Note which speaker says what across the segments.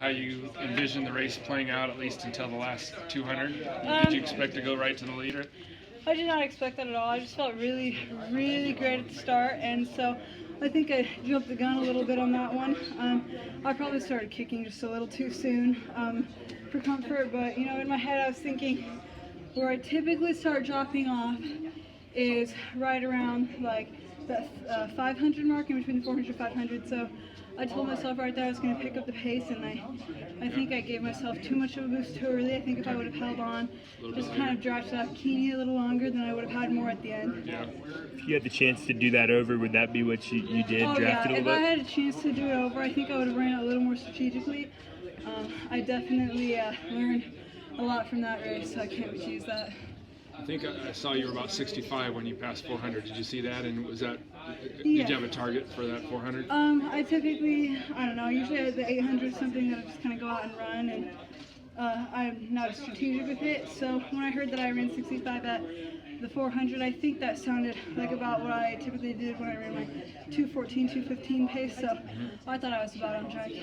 Speaker 1: How you envision the race playing out, at least until the last 200? Did you expect to go right to the leader?
Speaker 2: I did not expect that at all. I just felt really, really great at the start, and so I think I jumped the gun a little bit on that one. I probably started kicking just a little too soon for comfort, but in my head I was thinking where I typically start dropping off is right around like that 500 mark, in between the 400 and 500. So I told myself right there I was going to pick up the pace, and I think I gave myself too much of a boost too early. I think if I would have held on, just kind of drafted that bikini a little longer, then I would have had more at the end.
Speaker 1: Yeah.
Speaker 3: If you had the chance to do that over, would that be what you did?
Speaker 2: Oh
Speaker 3: draft
Speaker 2: yeah,
Speaker 3: it a
Speaker 2: if
Speaker 3: little
Speaker 2: I
Speaker 3: bit?
Speaker 2: had a chance to do it over, I think I would have ran it a little more strategically. I definitely learned a lot from that race, so I can't refuse that.
Speaker 1: I think I saw you were about 65 when you passed 400. Did you see that? And was that?
Speaker 2: Yeah.
Speaker 1: Did you have a target for that 400?
Speaker 2: I typically, I don't know, usually at the 800 something that I just kind of go out and run, and I'm not as strategic with it. So when I heard that I ran 65 at the 400, I think that sounded like about what I typically did when I ran my 214, 215 pace. So I thought I was about on track.
Speaker 1: Yeah.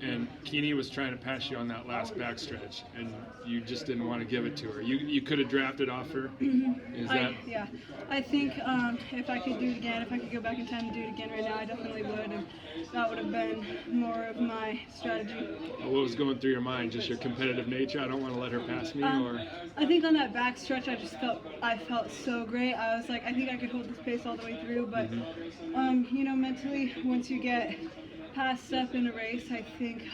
Speaker 1: And Keeney was trying to pass you on that last backstretch, and you just didn't want to give it to her. You could have drafted off her. Is that?
Speaker 2: Yeah. I think if I could do it again, if I could go back in time and do it again right now, I definitely would, and that would have been more of my strategy.
Speaker 1: What was going through your mind? Just your competitive nature? I don't want to let her pass me, or?
Speaker 2: I think on that backstretch, I felt so great. I was like, I think I could hold this pace all the way through, but mentally, once you get past step in a race, I think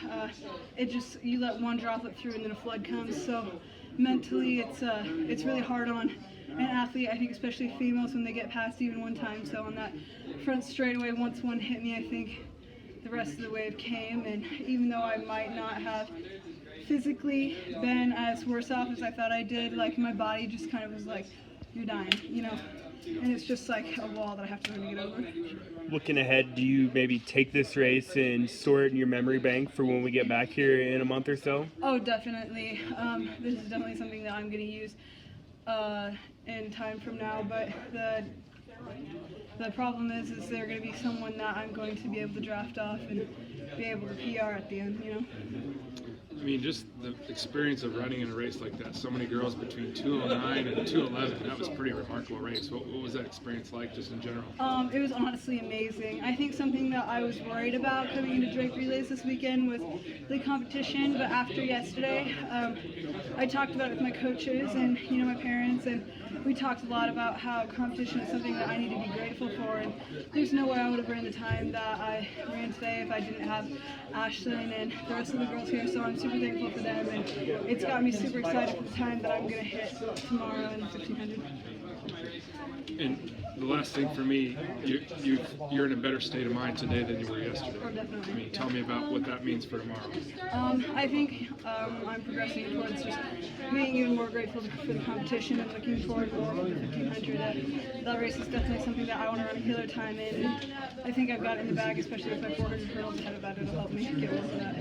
Speaker 2: you let one droplet through and then a flood comes. So mentally, it's really hard on an athlete. I think especially females when they get past even one time. So on that front straightaway, once one hit me, I think the rest of the wave came. And even though I might not have physically been as worse off as I thought I did, like my body just kind of was like, you're dying, and it's just like a wall that I have to really get over.
Speaker 3: Looking ahead, do you maybe take this race and store it in your memory bank for when we get back here in a month or so?
Speaker 2: Oh, definitely. This is definitely something that I'm going to use in time from now, but the problem is there going to be someone that I'm going to be able to draft off and be able to PR at the end,
Speaker 1: I mean, just the experience of running in a race like that, so many girls between 209 and 211, that was a pretty remarkable race. What was that experience like just in general?
Speaker 2: It was honestly amazing. I think something that I was worried about coming into Drake Relays this weekend was the competition, but after yesterday, I talked about it with my coaches and, my parents, and we talked a lot about how competition is something that I need to be grateful for, and there's no way I would have ran the time that I ran today if I didn't have Ashlyn and the rest of the girls here, so I'm super thankful for them, and it's got me super excited for the time that I'm going to hit tomorrow in 1500.
Speaker 1: And the last thing for me, you're in a better state of mind today than you were yesterday.
Speaker 2: Oh, definitely.
Speaker 1: I mean, tell me about what that means for tomorrow.
Speaker 2: I think I'm progressing towards just being even more grateful for the competition and looking forward more to the 1500. That race is definitely something that I want to run a killer time in, and I think I've got it in the bag, especially with my 400 hurdles ahead of that. It'll help me get over that.